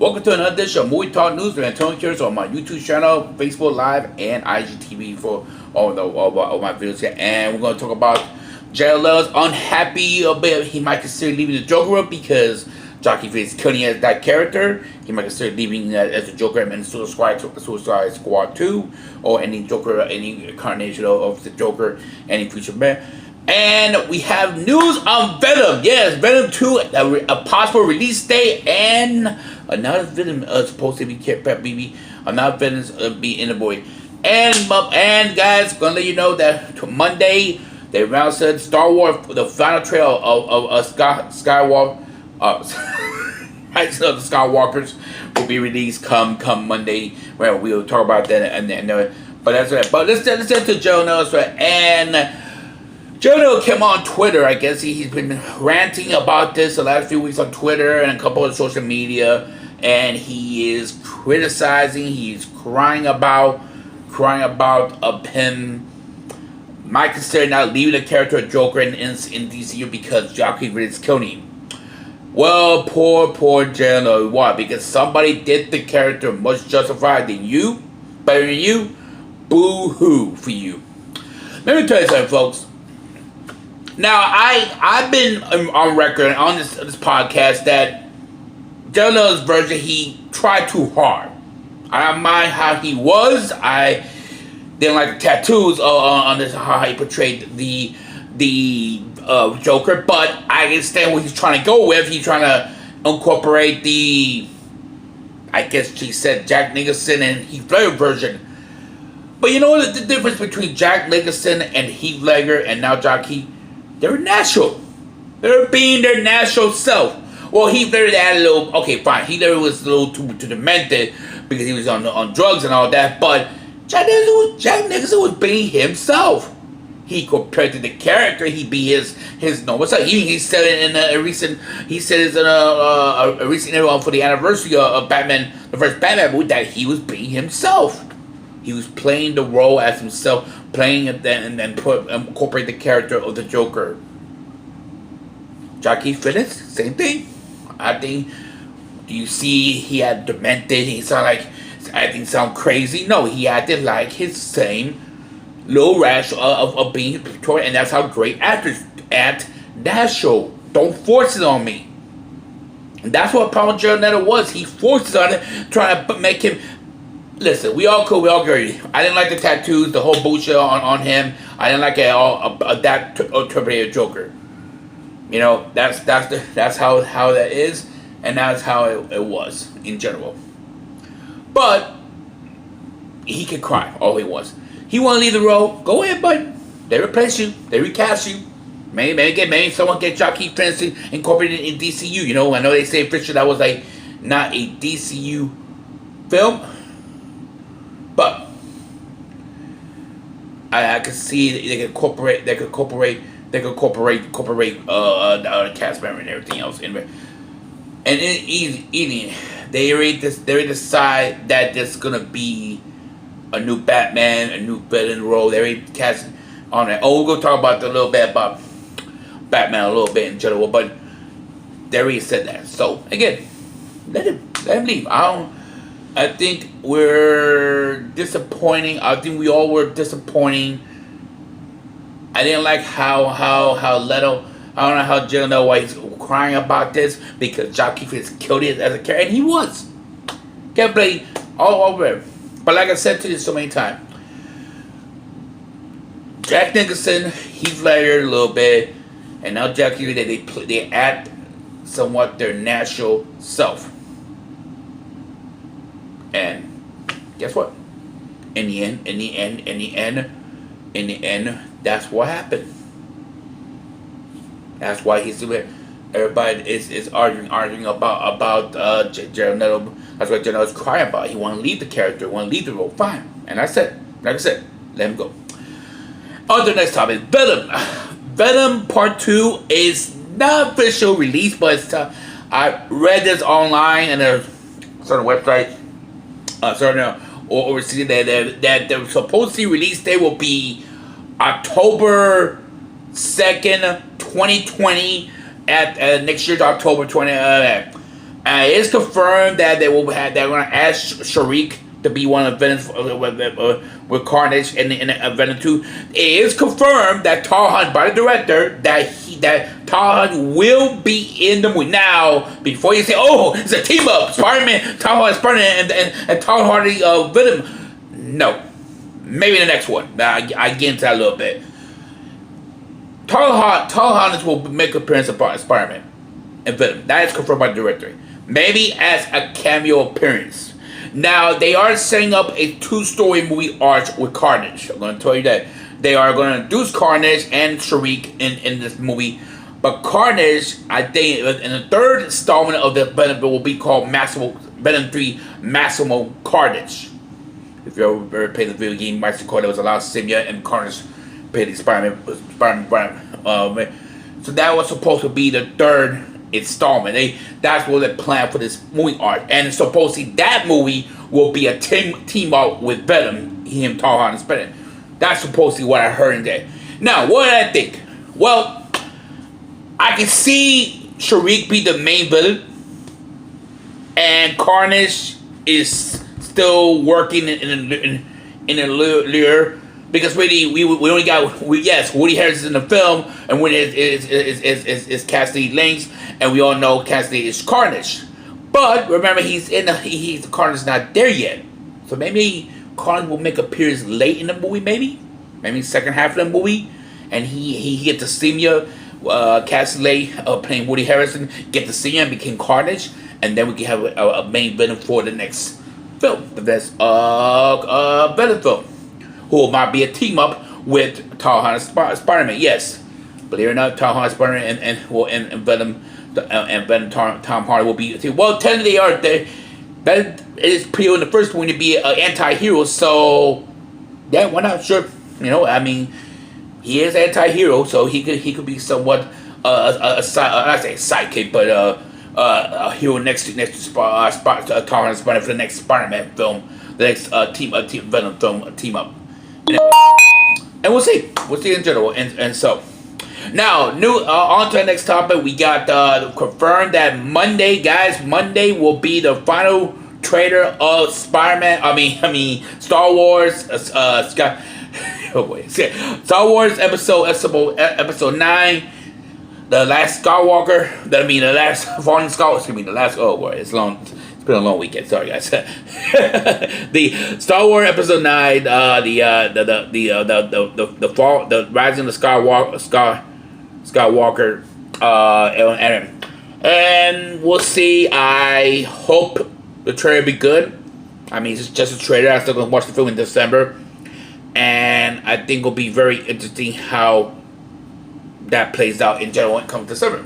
Welcome to another edition of Movie Talk News with Antonio Gutierrez on my YouTube channel, Facebook Live, and IGTV for all my videos here. And we're going to talk about Jared Letto's unhappy a bit. He might consider leaving the Joker because Joquel Phoenix killing as that character. He might consider leaving as the Joker in Suicide Squad 2 or any Joker, any incarnation of the Joker, any future man. And we have news on Venom. Yes, Venom 2, a possible release date, and another Venom supposed to be BB. Another Venom be in the boy. And guys, gonna let you know that Monday they announced that Star Wars, the final trailer of Skywalker, the Skywalkers will be released come Monday. Well, we'll talk about that and but that's right. But let's get to Joe Knows, right? And Joe came on Twitter. I guess he's been ranting about this the last few weeks on Twitter and a couple of social media, and he is criticizing. He's crying about him. Might consider not leaving the character of Joker in DCU because Joquel Phoenix killed him. Well, poor Joe. Why? Because somebody did the character much justified than you, better than you. Boo hoo for you. Let me tell you something, folks. Now, I've been on record on this podcast that Jared Letto's version, he tried too hard. I don't mind how he was. I didn't like the tattoos on this, how he portrayed the Joker, but I understand what he's trying to go with. He's trying to incorporate the, I guess she said, Jack Nicholson and Heath Ledger version. But you know what the difference between Jack Nicholson and Heath Ledger and now Joquel? They're natural. They're being their natural self. Well, Heath Ledger had a little, okay, fine. Heath Ledger was a little too demented because he was on drugs and all that. But Jack Nicholson was being himself. He compared to the character, he be his normal self. He said it in a recent, a recent interview for the anniversary of Batman, the first Batman movie, that he was being himself. He was playing the role as himself, playing it then and incorporate the character of the Joker. Joquel Phoenix, same thing. I think. Do you see he had demented? He sound crazy. No, he acted like his same little rash of being Victoria, and that's how great actors act natural. Don't force it on me. And that's what problem Jared Letto was. He forced it on it, trying to make him. Listen, we all agree. I didn't like the tattoos, the whole bullshit on him. I didn't like it at all. That interpreted Joker. You know, that's how that is, and that's how it was in general. But he could cry all he wants. He want to leave the role. Go ahead, bud. They replace you. They recast you. Maybe someone get Joquel Phoenix incorporated in DCU. You know, I know they say Fisher that was like not a DCU film. But I could see they could incorporate the cast member and everything else in there. And they already decide that there's gonna be a new Batman, a new villain role. They already cast on it. Oh, we're gonna talk about a little bit about Batman a little bit in general, but they already said that. So again, let him leave. I think we're disappointing. I think we all were disappointing. I didn't like how Leto. I don't know how Jill know why he's crying about this because Joquel Phoenix killed it as a character, and he was. Can't blame all over him. But like I said to you so many times, Jack Nicholson, Heath Ledger a little bit, and now Joquel they act somewhat their natural self. And guess what? In the end, that's what happened. That's why everybody is arguing about Jared Letto. That's why Jared Letto's crying about. He want to leave the character, want to leave the role. Fine. And like I said, let him go. On to the next topic, Venom. Venom Part 2 is not official release, but it's I read this online and a certain website. Or overseas that the supposed release date will be October 2nd, 2020 at next year's October 20. It is confirmed that they're going to ask Sharik to be one of the villains with Carnage in Venom 2. It is confirmed that Tom, by the director, that Tom will be in the movie. Now, before you say, "Oh, it's a team up, Spider-Man, Tom Holland, Spider-Man, and Tom Hardy, Venom," no, maybe the next one. I get into that a little bit. Tom Holland will make an appearance of Spider-Man and Venom. That is confirmed by the director. Maybe as a cameo appearance. Now, they are setting up a 2-story movie arc with Carnage. I'm going to tell you that. They are going to introduce Carnage and Sharik in this movie. But Carnage, I think, in the 3rd installment of the Venom will be called Venom 3 Massimo Carnage. If you ever played the video game, Master Core, there was a lot of Simia and Carnage played the Spider-Man. So that was supposed to be the 3rd installment. That's what they plan for this movie arc, and supposedly that movie will be a team up with Venom, him, Tom Holland, Spider-Man. That's supposedly what I heard in there. Now, what did I think? Well, I can see Sharik be the main villain, and Carnage is still working in a lure. Because really, we only got Woody Harrelson is in the film, and Woody is Cassidy Langs, and we all know Cassidy is Carnage. But remember, he's Carnage not there yet, so maybe Carnage will make appearance late in the movie, maybe second half of the movie, and he get to see me, Cassidy playing Woody Harrelson, get to see him, became Carnage, and then we can have a main villain for the next film, the next Venom film. Who might be a team up with Tom Holland Spider-Man? Yes, believe it or not, Tom Holland Spider-Man and Venom Tom Hardy will be. Well, technically, they are there. That is pretty in the first one to be an anti-hero. So yeah, why not? Sure, I mean, he is anti-hero, so he could be somewhat I say sidekick, but a hero next to Tom Holland Spider-Man for the next Spider-Man film, the next team Venom film team up. And we'll see in general, and so now on to the next topic. We got confirmed that Monday will be the final trailer of Spider-Man. I mean Star Wars. Star Wars episode 9. The last Skywalker. The last fallen Skywalker. Excuse me. The last. Oh boy, it's long. It's been a long weekend. Sorry, guys. The Star Wars Episode 9, the fall, the rising of the Skywalker, and we'll see. I hope the trailer be good. I mean, it's just a trailer. I'm still gonna watch the film in December, and I think it'll be very interesting how that plays out in general when it comes December.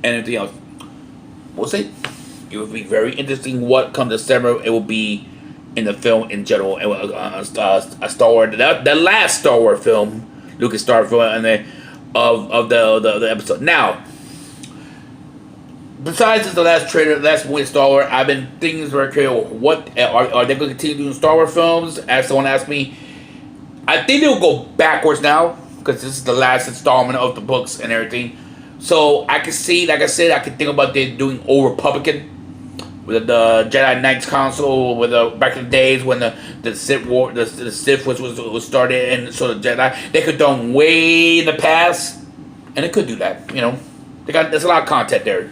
Anything else? We'll see. It will be very interesting what comes December. It will be in the film in general. A Star Wars, the last Star Wars film, Lucas Star Wars film, and then of the episode. Now, besides this, the last trailer, last movie Star Wars, I've been thinking very clear. What are they going to continue doing Star Wars films? As someone asked me, I think they'll go backwards now because this is the last installment of the books and everything. So I can see, like I said, I can think about they doing Old Republican with the Jedi Knights Council, with back in the days when the Sith War, the Sith was started, and so the Jedi they could done way in the past, and they could do that. There's a lot of content there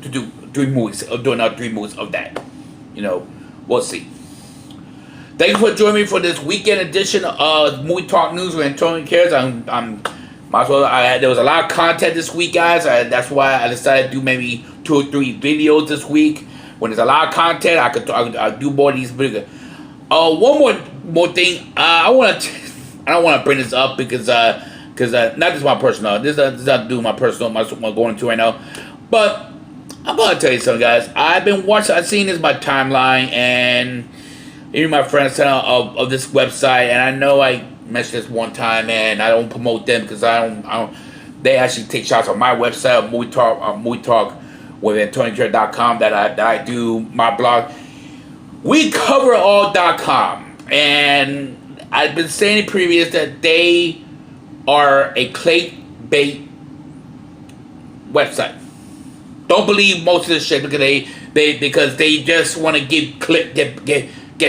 to do 3 movies, doing out 3 movies of that. We'll see. Thank you for joining me for this weekend edition of Movie Talk News with Antonio Gutierrez. There was a lot of content this week, guys. That's why I decided to do maybe 2 or 3 videos this week. When there's a lot of content, I'll do more of these videos. One more thing. I don't want to bring this up because not just my personal. This is not to do my personal. What I'm going to right now. But I'm gonna tell you something, guys. I've seen this in my timeline, and even my friends sent out of this website, and I know I mentioned this one time, and I don't promote them because I don't. They actually take shots on my website, Movie Talk with AntonioGutierrez.com that I do my blog. WeCoverAll.com, and I've been saying in previous that they are a clickbait website. Don't believe most of this shit because they just want to get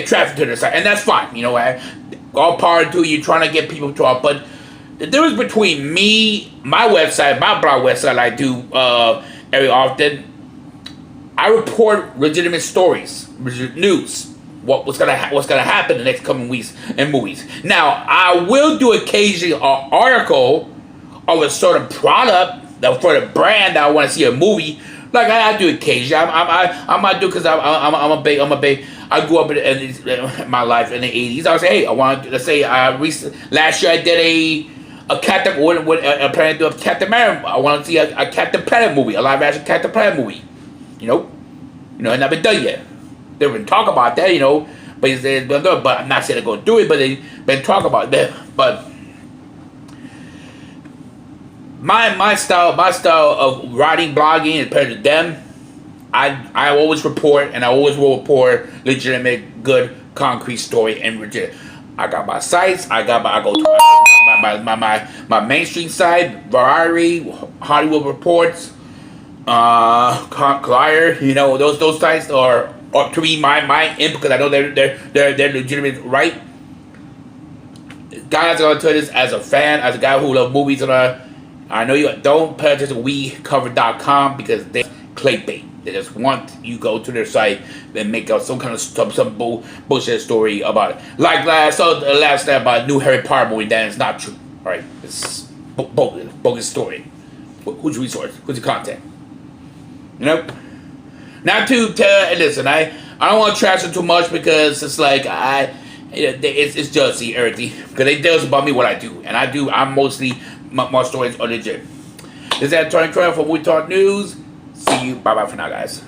traffic to their site, and that's fine. You know, all part to you trying to get people to talk. But the difference between me, my website, my blog website, I do every often. I report legitimate stories, news. What's gonna happen the next coming weeks and movies. Now, I will do occasionally an article of a sort of product that for the brand that I want to see a movie. Like I do occasionally. I might do because I'm a big. I grew up in my life in the 80s. I would say, hey, I want to say last year I did a Captain a plan to do a Captain America. I want to see a Captain Planet movie, a live action Captain Planet movie. You know, and I've been done yet. They've been talk about that, but I'm not saying they're going to do it, but they've been talking about that. But my style of writing, blogging, is compared to them. I always report, and I always will report legitimate, good, concrete story and legit. I got my sites. I go to my mainstream site, Variety, Hollywood Reports, Collider. Those sites are to me my input because I know they're legitimate, right? Guys, I'm gonna tell you this as a fan, as a guy who loves movies, I know you don't pay attention to WeCover.com because they clickbait. They just want you go to their site and make up some kind of some bullshit story about it. Like I saw the last time about a new Harry Potter movie that is not true. All right, it's bogus story. Who's your resource? Who's your content? Not to listen. I don't want to trash it too much because it's like it's jealousy, everything. Because they jealous about me what I do, and I'm mostly my stories are legit. This is Antonio Gutierrez from We Talk News. See you. Bye bye for now, guys.